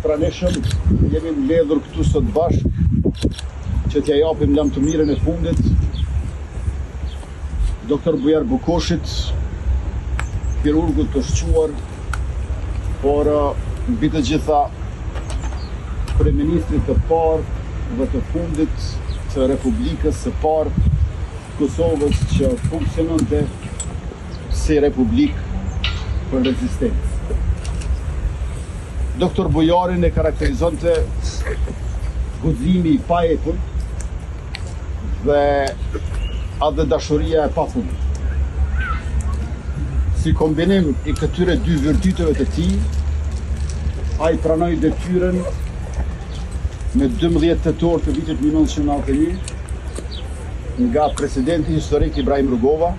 pranishëm, jemi mbledhur këtu sot bashkë që t'ja japim lam të mirën e fundit Dr. Bujar Bukoshit, kirurgut të shquar, por mbi të gjitha kryeministrit të parë dhe të fundit të Republikës së parë Kosovës që funksiononte si Republikë për rezistencë. Dr. Bujarin e karakterizonte guximi I pajetur dhe atë dashuria e pafundit. Si kombinim I këtyre dy virtyteve të tij, ai pranoi detyrën me 12 tetor të vitit 1991 nga presidenti historik Ibrahim Rugova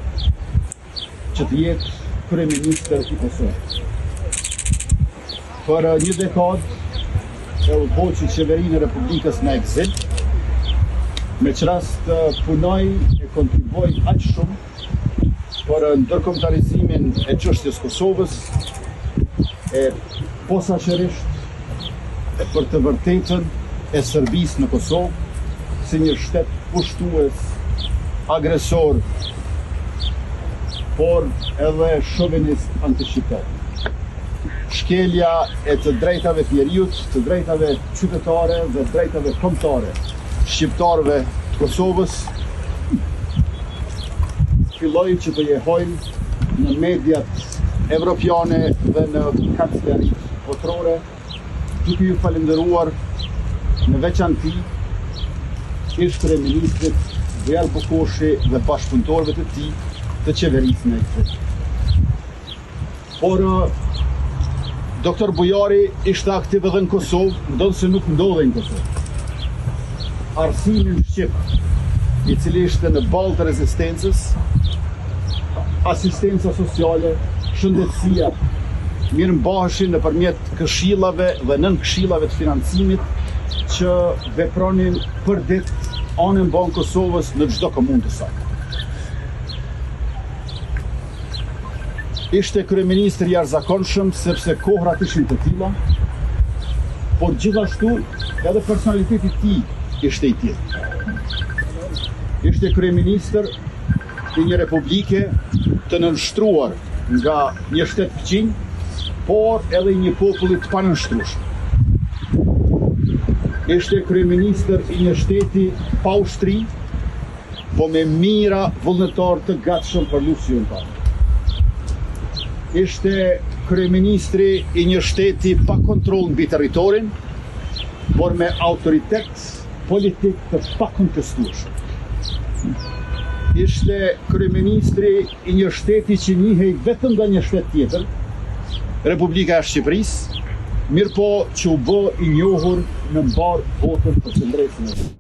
që të jetë kryeministër I Kosovës. Për një dekadë e udhëhoqi qeverinë e Republikës në eksil, me çrast punoi e kontribuoi aq shumë për ndërkombëtarizimin e çështjes Kosovës, e posaçërisht për të vërtetën e Serbisë në Kosovë si një shtet pushtues, agresor, por edhe shovinist antishqiptar. Shkelja e të drejtave të njerëzit, të drejtave qytetare dhe drejtave kombëtare shqiptarëve të Kosovës filloi që të jehojnë në mediat evropiane dhe në kancelarit botërore, duke ju falendëruar në veçanti ish kryeministrit Bujar Bukoshi dhe bashkëpunëtorëve të tij të qeverisë në eksil. Por Dr. Bujari ishte aktiv edhe në Kosovë, ndonëse nuk ndodhej në Kosovë. Arsimin shqip, I cili ishte në balë të rezistencës, asistenca sociale, shëndetësia, mirëmbaheshin nëpërmjet këshillave dhe nën këshillave të financimit që vepronin për ditë anën banë Kosovës në çdo komunë të saj. Ishte kryeministër I jashtëzakonshëm sepse kohrat ishin të tilla, por gjithashtu edhe personaliteti I tij ishte I tillë. Ishte kryeministër I një republike të nënshtruar nga një shtet fëqinj, por edhe I një populli të panënshtrueshëm. Ishte kryeministër I një shteti pa ushtri, po me mijëra vullnetar të gatshëm për luftën tonë. Ishte kryeministri I një shteti pa kontroll mbi territorin, por me autoritet politik të pakontestueshëm. Ishte kryeministri I një shteti që njihej vetëm nga një shtet tjetër, Republika e Shqipërisë, mirëpo që u bë I njohur në mbar botën për qendresën e tij.